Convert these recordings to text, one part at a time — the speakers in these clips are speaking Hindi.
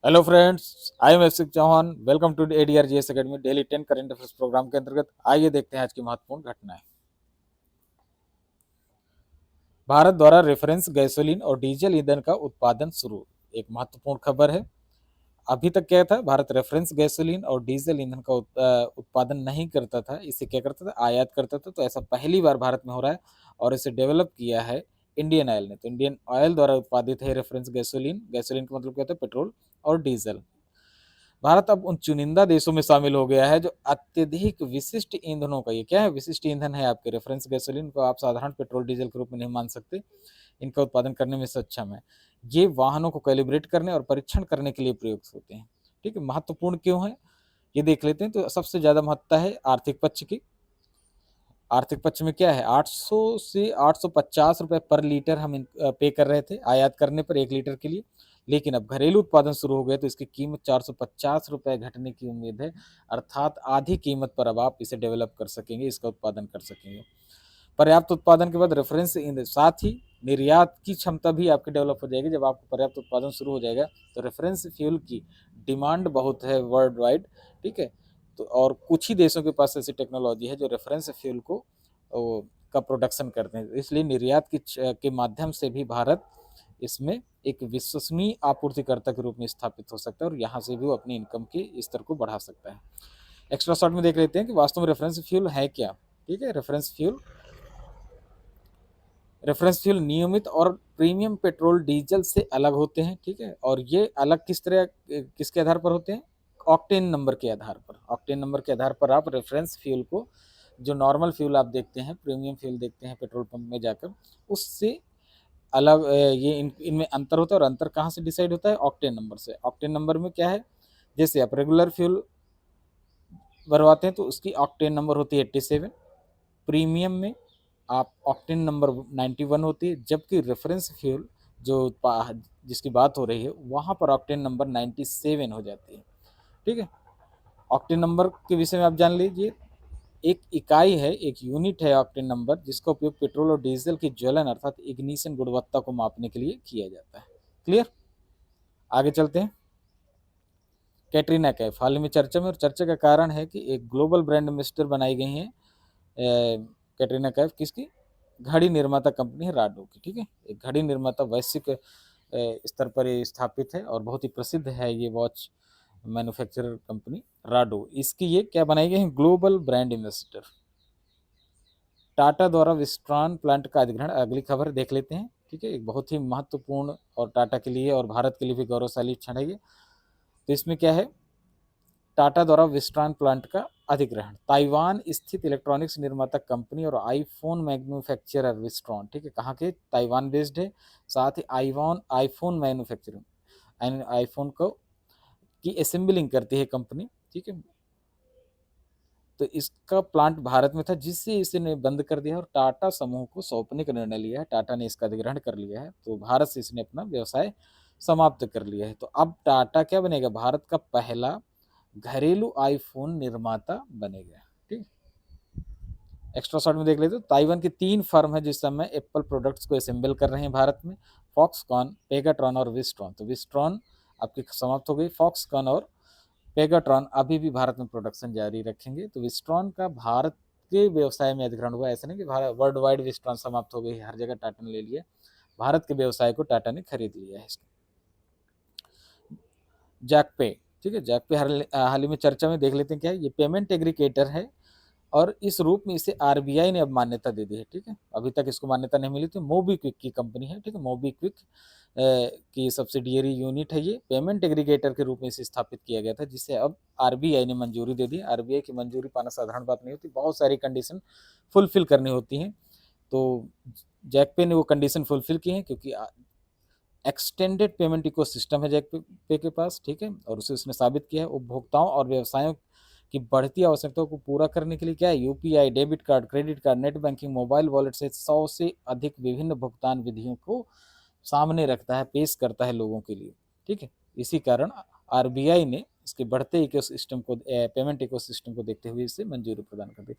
Hello friends, I am S Chauhan. Welcome to ADRGS academy daily 10 current affairs programme के अंतर्गत आइए देखते हैं आज की महत्वपूर्ण घटनाएं। भारत द्वारा रेफरेंस गैसोलीन और डीजल ईंधन का उत्पादन शुरू। एक महत्वपूर्ण खबर है। अभी तक क्या था, भारत रेफरेंस गैसोलीन और डीजल ईंधन का उत्पादन नहीं करता था, इसे क्या करता था, आयात करता था। तो ऐसा पहली बार भारत में हो रहा है और इसे डेवलप किया है इंडियन ऑयल ने। तो इंडियन ऑयल द्वारा उत्पादित है रेफरेंस गैसोलीन। गैसोलीन का मतलब क्या होता है, पेट्रोल और डीजल। भारत अब उन चुनिंदा देशों में शामिल हो गया है जो अत्यधिक विशिष्ट ईंधनों का, ये क्या है, विशिष्ट ईंधन है आपके। रेफरेंस गैसोलीन को आप साधारण पेट्रोल डीजल के रूप में नहीं मान सकते, इनका उत्पादन करने में सक्षम है। ये वाहनों को कैलिब्रेट करने और परीक्षण करने के लिए प्रयुक्त होते हैं। ठीक है, महत्वपूर्ण क्यों है ये देख लेते हैं। तो सबसे ज्यादा महत्ता है आर्थिक पक्ष की। आर्थिक पक्ष में क्या है, 800 से 850 रुपए पर लीटर हम पे कर रहे थे आयात करने पर 1 लीटर के लिए। लेकिन अब घरेलू उत्पादन शुरू हो गया तो इसकी कीमत 450 रुपए घटने की उम्मीद है। अर्थात आधी कीमत पर अब आप इसे डेवलप कर सकेंगे, इसका उत्पादन कर सकेंगे। पर्याप्त उत्पादन के बाद रेफरेंस ईंधन, साथ ही निर्यात की क्षमता भी आपकी डेवलप हो जाएगी। जब आपको पर्याप्त उत्पादन शुरू हो जाएगा तो रेफरेंस फ्यूल की डिमांड बहुत है वर्ल्ड वाइड। ठीक है, तो और कुछ ही देशों के पास ऐसी टेक्नोलॉजी है जो रेफरेंस फ्यूल को का प्रोडक्शन करते हैं। इसलिए निर्यात के माध्यम से भी भारत इसमें एक विश्वसनीय आपूर्तिकर्ता के रूप में स्थापित हो सकता है और यहाँ से भी वो अपनी इनकम के स्तर को बढ़ा सकता है। एक्स्ट्रा शॉर्ट में देख लेते हैं कि वास्तव में रेफरेंस फ्यूल है क्या। ठीक है, रेफरेंस फ्यूल नियमित और प्रीमियम पेट्रोल डीजल से अलग होते हैं। ठीक है, और ये अलग किस तरह, किसके आधार पर होते हैं, ऑक्टेन नंबर के आधार पर। ऑक्टेन नंबर के आधार पर आप रेफरेंस फ्यूल को, जो नॉर्मल फ्यूल आप देखते हैं, प्रीमियम फ्यूल देखते हैं पेट्रोल पंप में जाकर, उससे अलग ये इनमें अंतर होता है। और अंतर कहाँ से डिसाइड होता है, ऑक्टेन नंबर से। ऑक्टेन नंबर में क्या है, जैसे आप रेगुलर फ्यूल भरवाते हैं तो उसकी ऑक्टेन नंबर होती है 87। प्रीमियम में आप ऑक्टेन नंबर 91 होती है, जबकि रेफरेंस फ्यूल जो जिसकी बात हो रही है वहाँ पर ऑक्टेन नंबर 97 हो जाती है। ठीक है, ऑक्टेन नंबर के विषय में आप जान लीजिए। एक इकाई है, एक यूनिट है ऑक्टेन नंबर, जिसका उपयोग पेट्रोल और डीजल की ज्वलन अर्थात इग्निशन गुणवत्ता को मापने के लिए किया जाता है। क्लियर, आगे चलते हैं। कैटरीना कैफ हाल ही में चर्चा में, और चर्चा का कारण है कि एक ग्लोबल ब्रांड एम्बेसडर बनाई गई हैं कैटरीना कैफ। किसकी, घड़ी निर्माता कंपनी है राडो की। ठीक है, एक घड़ी निर्माता वैश्विक स्तर पर ये स्थापित है और बहुत ही प्रसिद्ध है ये वॉच मैन्युफैक्चरर कंपनी राडो। इसकी ये क्या बनाई गई है, ग्लोबल ब्रांड एम्बेसडर। टाटा द्वारा विस्ट्रॉन प्लांट का अधिग्रहण, अगली खबर देख लेते हैं। ठीक है, एक बहुत ही महत्वपूर्ण और टाटा के लिए और भारत के लिए भी गौरवशाली क्षण है ये। तो इसमें क्या है, टाटा द्वारा विस्ट्रॉन प्लांट का अधिग्रहण। ताइवान स्थित इलेक्ट्रॉनिक्स निर्माता कंपनी और आईफोन मैन्युफैक्चरर विस्ट्रॉन, ठीक है, कहाँ के, ताइवान बेस्ड है। साथ ही आईफोन मैन्युफैक्चरिंग, आईफोन को की असेंबलिंग करती है कंपनी। ठीक है, तो इसका प्लांट भारत में था, जिससे इसने बंद कर दिया और टाटा समूह को सौंपने का निर्णय लिया है। टाटा ने इसका अधिग्रहण कर लिया है, तो भारत से इसने अपना व्यवसाय समाप्त कर लिया है। तो अब टाटा क्या बनेगा, भारत का पहला घरेलू आईफोन निर्माता बनेगा। ठीक, एक्स्ट्रा शॉट में देख लेते हो। ताइवान की 3 फर्म है जिस समय एप्पल प्रोडक्ट्स को असेंबल कर रहे हैं भारत में, फॉक्सकॉन, पेगाट्रॉन और विस्ट्रॉन। तो विस्ट्रॉन आपकी समाप्त हो गई, फॉक्सकॉन और पेगाट्रॉन अभी भी भारत में प्रोडक्शन जारी रखेंगे। तो विस्ट्रॉन का भारत के व्यवसाय में अधिग्रहण हुआ। ऐसा नहीं कि भारत वर्ल्ड वाइड विस्ट्रॉन समाप्त हो गई, हर जगह टाटा ने ले लिया, भारत के व्यवसाय को टाटा ने खरीद लिया है। जैकपे, ठीक है, जैकपे हाल ही में चर्चा में, देख लेते हैं क्या है। ये पेमेंट एग्रीगेटर है और इस रूप में इसे आरबीआई ने अब मान्यता दे दी है। ठीक है, अभी तक इसको मान्यता नहीं मिली थी। मोबीक्विक की कंपनी है। ठीक है, मोबीक्विक की सब्सिडियरी यूनिट है ये। पेमेंट एग्रीगेटर के रूप में इसे स्थापित किया गया था, जिसे अब आरबीआई ने मंजूरी दे दी। आरबीआई की मंजूरी पाना साधारण बात नहीं होती, बहुत सारी कंडीशन फुलफिल करनी होती हैं। तो जैकपे ने वो कंडीशन फुलफिल की हैं, क्योंकि एक्सटेंडेड पेमेंट इकोसिस्टम है जैकपे के पास। ठीक है, और उसे उसने साबित किया है। उपभोक्ताओं और व्यवसायों की बढ़ती आवश्यकताओं को पूरा करने के लिए क्या है, UPI, debit card, credit card, net banking, mobile wallet से 100 से अधिक विभिन्न भुगतान विधियों को सामने रखता है, पेश करता है लोगों के लिए। ठीक है, इसी कारण आरबीआई ने इसके बढ़ते इकोसिस्टम को, पेमेंट इकोसिस्टम को देखते हुए इसे मंजूरी प्रदान कर दी।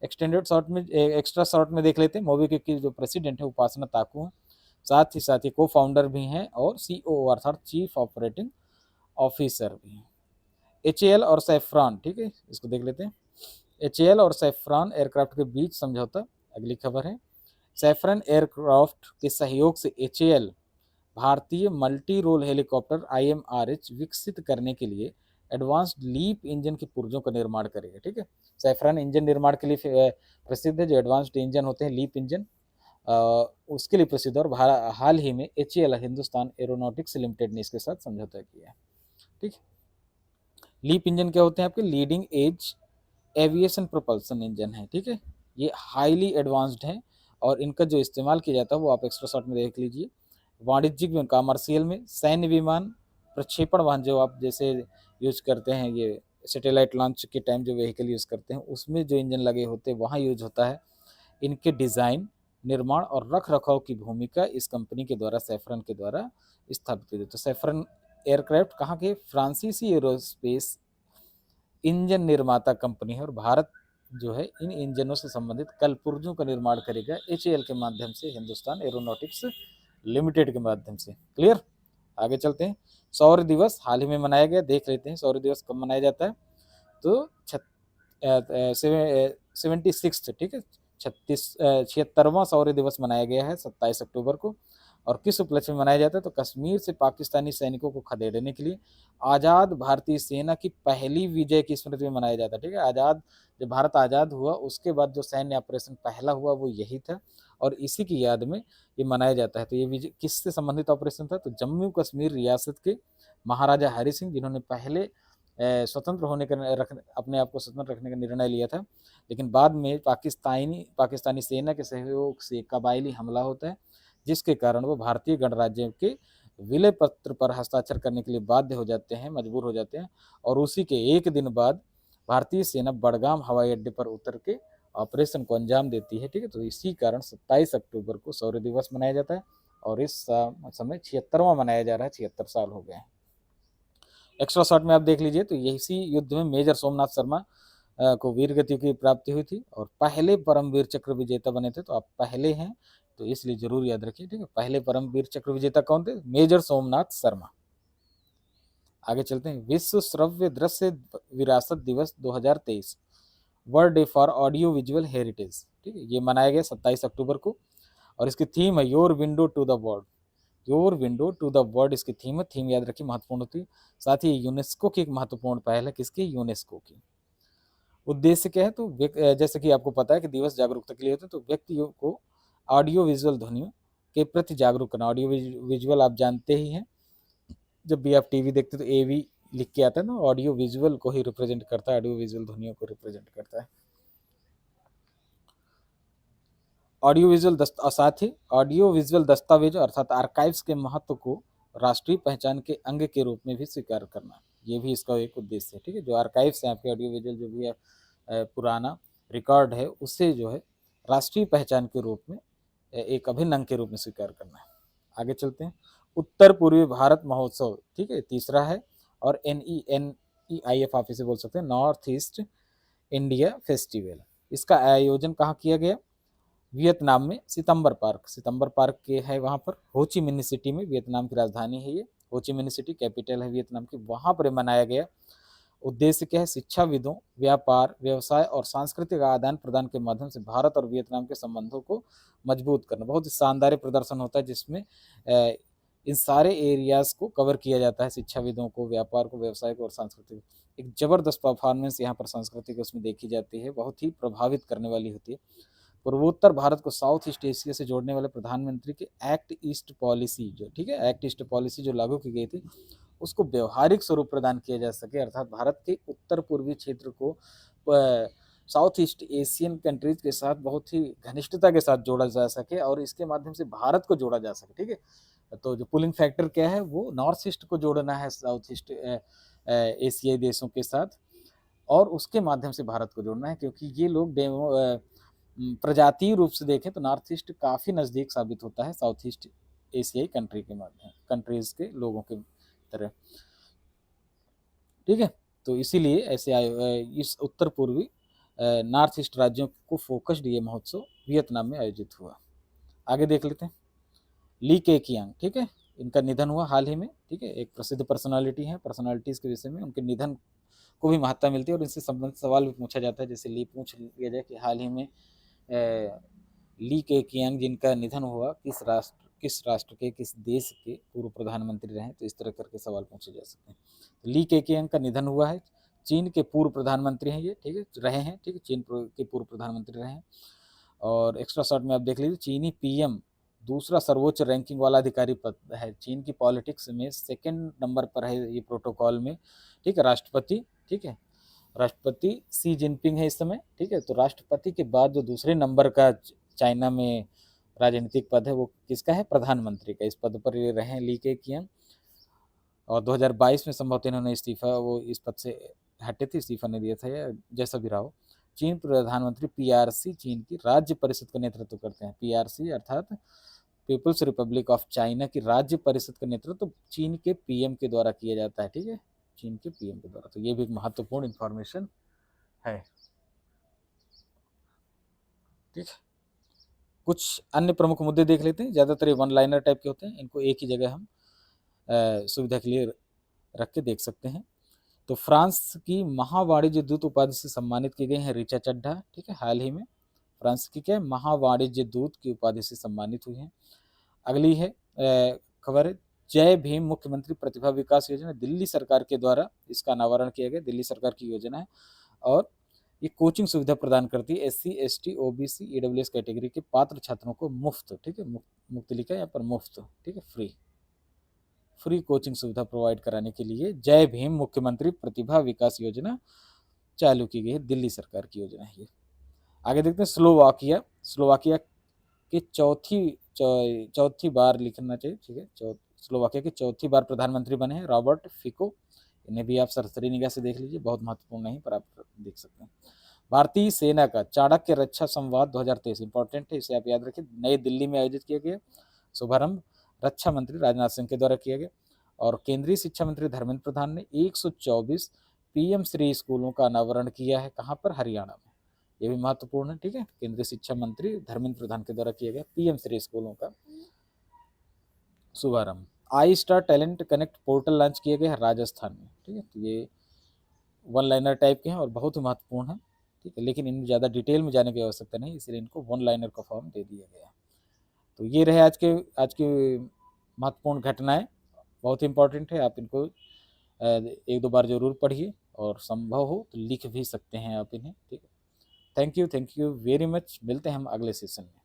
एक्स्ट्रा शॉर्ट में देख लेते हैं। मोबीक्विक की जो प्रेसिडेंट है उपासना ताकू है, साथ ही को फाउंडर भी हैं और सीओ अर्थात चीफ ऑपरेटिंग ऑफिसर भी हैं। एचएएल और सैफरॉन, ठीक है, इसको देख लेते हैं। एचएएल और सैफरॉन एयरक्राफ्ट के बीच समझौता, अगली खबर है। सैफरन एयरक्राफ्ट के सहयोग से एचएएल भारतीय मल्टी रोल हेलीकॉप्टर आईएमआरएच विकसित करने के लिए एडवांस्ड लीप इंजन के पुर्जों का निर्माण करेगा, ठीक है। सैफरन इंजन निर्माण के लिए प्रसिद्ध है, जो एडवांस्ड इंजन होते हैं लीप इंजन, उसके लिए प्रसिद्ध है। और हाल ही में एचएएल हिंदुस्तान एरोनॉटिक्स लिमिटेड ने इसके साथ समझौता किया है, ठीक है। लीप इंजन क्या होते हैं आपके? Leading edge aviation propulsion engine है, ठीक है। ये हाईली एडवांस्ड हैं और इनका जो इस्तेमाल किया जाता है वो आप एक्स्ट्रा शॉट में देख लीजिए। वाणिज्यिक में, कमर्शियल में, सैन्य विमान, प्रक्षेपण वाहन जो आप जैसे यूज करते हैं, ये सैटेलाइट लॉन्च के टाइम जो व्हीकल यूज़ करते हैं उसमें जो इंजन लगे होते हैं वहाँ यूज होता है। इनके डिज़ाइन, निर्माण और रख रखाव की भूमिका इस कंपनी के द्वारा, सैफरन के द्वारा स्थापित की जाती है। तो सैफरन एयरक्राफ्ट कहाँ के? फ्रांसीसी एरोस्पेस इंजन निर्माता कंपनी है और भारत जो है इन इंजनों से संबंधित कल पुर्जों का निर्माण करेगा एचएएल के माध्यम से, हिंदुस्तान एरोनॉटिक्स लिमिटेड के माध्यम से। क्लियर? आगे चलते हैं। सौर दिवस हाल ही में मनाया गया, देख लेते हैं सौर दिवस कब मनाया जाता है। तो 76, ठीक है, 76वां सौर दिवस मनाया गया है 27 अक्टूबर को। और किस उपलक्ष्य में मनाया जाता है? तो कश्मीर से पाकिस्तानी सैनिकों को खदेड़ने के लिए आज़ाद भारतीय सेना की पहली विजय की स्मृति में मनाया जाता है, ठीक है। आज़ाद, जब भारत आज़ाद हुआ उसके बाद जो सैन्य ऑपरेशन पहला हुआ वो यही था और इसी की याद में ये मनाया जाता है। तो ये विजय किससे संबंधित ऑपरेशन था? तो जम्मू कश्मीर रियासत के महाराजा हरि सिंह, जिन्होंने पहले स्वतंत्र होने का अपने आप को स्वतंत्र रखने का निर्णय लिया था, लेकिन बाद में पाकिस्तानी सेना के सहयोग से कबायली हमला होता है, जिसके कारण वो भारतीय गणराज्य के विलय पत्र पर हस्ताक्षर करने के लिए बाध्य हो जाते हैं, मजबूर हो जाते हैं। और उसी के एक दिन बाद भारतीय सेना बडगाम हवाई अड्डे पर उतर के ऑपरेशन को अंजाम देती है, ठीक है। तो इसी कारण 27 अक्टूबर को सौर दिवस मनाया जाता है और इस समय 76वां मनाया जा रहा है, 76 साल हो गए हैं। एक्स्ट्रा शॉट में आप देख लीजिए, तो इसी युद्ध में मेजर सोमनाथ शर्मा को वीर गति की प्राप्ति हुई थी और पहले परमवीर चक्र विजेता बने थे। तो आप पहले हैं तो इसलिए जरूर याद रखिए, ठीक है। पहले परमवीर चक्र विजेता कौन थे? मेजर सोमनाथ शर्मा। आगे चलते हैं। विश्व श्रव्य दृश्य विरासत दिवस 2023, world day for audio visual heritage, ठीक है। ये मनाया गया 27 अक्टूबर को और इसकी थीम है your window to the world. Your window to the world इसकी थीम है। थीम याद रखिए, महत्वपूर्ण होती है। साथ ही यूनेस्को की एक महत्वपूर्ण पहल है, किसकी? यूनेस्को की। उद्देश्य क्या है? तो जैसे कि आपको पता है कि दिवस जागरूकता के लिए होता है, तो व्यक्तियों को ऑडियो विजुअल ध्वनियों के प्रति जागरूक करना। ऑडियो विजुअल आप जानते ही हैं, जब भी आप टीवी देखते तो एवी लिख के आता है ना, ऑडियो विजुअल को ही रिप्रेजेंट करता है, ऑडियो विजुअल ध्वनियों को रिप्रेजेंट करता है। ऑडियो विजुअल साथ ही ऑडियो विजुअल दस्तावेज अर्थात आर्काइव्स के महत्व को राष्ट्रीय पहचान के अंग के रूप में भी स्वीकार करना, ये भी इसका एक उद्देश्य है, ठीक है। जो आर्काइव्स हैं आपके, ऑडियो विजुअल जो भी है पुराना रिकॉर्ड है, उससे जो है राष्ट्रीय पहचान के रूप में एक अभिन्न अंग के रूप में स्वीकार करना है। आगे चलते हैं। उत्तर पूर्वी भारत महोत्सव, ठीक है, तीसरा है। और NEIF आप इसे बोल सकते हैं, नॉर्थ ईस्ट इंडिया फेस्टिवल। इसका आयोजन कहाँ किया गया? वियतनाम में सितंबर पार्क के है वहाँ पर, होची मिन्ह सिटी में, वियतनाम की राजधानी है ये, होची मिन्ह सिटी कैपिटल है वियतनाम की, वहाँ पर मनाया गया। उद्देश्य क्या है? शिक्षाविदों, व्यापार, व्यवसाय और सांस्कृतिक आदान प्रदान के माध्यम से भारत और वियतनाम के संबंधों को मजबूत करना। बहुत ही शानदार प्रदर्शन होता है जिसमें इन सारे एरियाज को कवर किया जाता है, शिक्षाविदों को, व्यापार को, व्यवसाय को और सांस्कृतिक। एक जबरदस्त परफॉर्मेंस यहाँ पर संस्कृति की उसमें देखी जाती है, बहुत ही प्रभावित करने वाली होती है। पूर्वोत्तर भारत को साउथ ईस्ट एशिया से जोड़ने वाले प्रधानमंत्री की एक्ट ईस्ट पॉलिसी जो, ठीक है, एक्ट ईस्ट पॉलिसी जो लागू की गई थी, उसको व्यवहारिक स्वरूप प्रदान किया जा सके, अर्थात भारत के उत्तर पूर्वी क्षेत्र को साउथ ईस्ट एशियन कंट्रीज के साथ बहुत ही घनिष्ठता के साथ जोड़ा जा सके और इसके माध्यम से भारत को जोड़ा जा सके, ठीक है। तो जो पुलिंग फैक्टर क्या है? वो नॉर्थ ईस्ट को जोड़ना है साउथ ईस्ट एशियाई देशों के साथ और उसके माध्यम से भारत को जोड़ना है, क्योंकि ये लोग प्रजातीय रूप से देखें तो नॉर्थ ईस्ट काफ़ी नज़दीक साबित होता है साउथ ईस्ट एशियाई कंट्रीज के लोगों के तरह, ठीक है। तो इसीलिए ऐसे इस उत्तर पूर्वी नॉर्थ ईस्ट राज्यों को फोकस्ड ये महोत्सव वियतनाम में आयोजित हुआ। आगे देख लेते हैं। ली केकियांग, ठीक है, इनका निधन हुआ हाल ही में, ठीक है। एक प्रसिद्ध पर्सनालिटी है, पर्सनालिटीज़ के विषय में उनके निधन को भी महत्ता मिलती है और इनसे संबंधित सवाल भी पूछा जाता है। जैसे पूछ लिया जाए कि हाल ही में ली केकियांग जिनका निधन हुआ किस राष्ट्र के किस देश के पूर्व प्रधानमंत्री रहे, तो इस तरह करके सवाल पूछे जा सकते हैं। तो ली केकियांग का निधन हुआ है, चीन के पूर्व प्रधानमंत्री हैं ये, ठीक है, रहे हैं, ठीक है, चीन के पूर्व प्रधानमंत्री रहे हैं। और एक्स्ट्रा शॉर्ट में आप देख लीजिए, चीनी पीएम दूसरा सर्वोच्च रैंकिंग वाला अधिकारी पद है। चीन की पॉलिटिक्स में सेकंड नंबर पर है ये प्रोटोकॉल में, ठीक है, राष्ट्रपति, ठीक है, राष्ट्रपति सी जिनपिंग है इस समय, ठीक है। तो राष्ट्रपति के बाद जो दूसरे नंबर का चाइना में राजनीतिक पद है वो किसका है, प्रधानमंत्री का। इस पद पर ये रहे ली केकियांग और 2022 में संभवतः इन्होंने इस्तीफा, वो इस पद से हटे थे, इस्तीफा नहीं दिया था, या जैसा भी रहा हो। चीन प्रधानमंत्री पीआरसी चीन की राज्य परिषद का नेतृत्व करते हैं। पीआरसी अर्थात पीपुल्स रिपब्लिक ऑफ चाइना की राज्य परिषद का नेतृत्व तो चीन के पीएम के द्वारा किया जाता है, ठीक है, चीन के पीएम के द्वारा। तो ये भी एक महत्वपूर्ण इंफॉर्मेशन है, ठीक है। कुछ अन्य प्रमुख मुद्दे देख लेते हैं, ज़्यादातर ये वन लाइनर टाइप के होते हैं, इनको एक ही जगह हम सुविधा के लिए रख के देख सकते हैं। तो फ्रांस की महावाणिज्य दूत उपाधि से सम्मानित की गई हैं ऋचा चड्ढा, ठीक है, हाल ही में फ्रांस की क्या महावाणिज्य दूत की उपाधि से सम्मानित हुई हैं। अगली है खबर, जय भीम मुख्यमंत्री प्रतिभा विकास योजना, दिल्ली सरकार के द्वारा इसका अनावरण किया गया, दिल्ली सरकार की योजना है और ये कोचिंग सुविधा प्रदान करती है SC ST OBC EWS category के पात्र छात्रों को मुफ्त, ठीक है, मुफ्त लिखा है यहाँ पर, मुफ्त, ठीक है, फ्री कोचिंग सुविधा प्रोवाइड कराने के लिए जय भीम मुख्यमंत्री प्रतिभा विकास योजना चालू की गई है, दिल्ली सरकार की योजना है ये। आगे देखते हैं स्लोवाकिया की चौथी बार लिखना चाहिए, ठीक है, स्लोवाकिया के चौथी बार प्रधानमंत्री बने हैं रॉबर्ट फिको। इन्हें भी आप सरसरी निगाह से देख लीजिए, बहुत महत्वपूर्ण नहीं पर आप देख सकते हैं। भारतीय सेना का चाणक्य रक्षा संवाद 2023 इंपॉर्टेंट है, इसे आप याद रखिए, नई दिल्ली में आयोजित किया गया, शुभारंभ रक्षा मंत्री राजनाथ सिंह के द्वारा किया गया और केंद्रीय शिक्षा मंत्री धर्मेंद्र प्रधान ने 124 PM श्री स्कूलों का अनावरण किया है, कहाँ पर, हरियाणा में। ये भी महत्वपूर्ण है, ठीक है, केंद्रीय शिक्षा मंत्री धर्मेंद्र प्रधान के द्वारा किया गया PM श्री स्कूलों का शुभारंभ। I star talent connect portal launch किया गया है राजस्थान में, ठीक है। तो ये वन लाइनर टाइप के हैं और बहुत ही महत्वपूर्ण है, ठीक है, लेकिन इनमें ज़्यादा डिटेल में जाने की आवश्यकता नहीं, इसलिए इनको वन लाइनर का फॉर्म दे दिया गया। तो ये रहे आज की महत्वपूर्ण घटनाएं, बहुत इंपॉर्टेंट है, आप इनको एक दो बार जरूर पढ़िए और संभव हो तो लिख भी सकते हैं आप इन्हें, ठीक है। थैंक यू वेरी मच, मिलते हैं हम अगले सेशन में।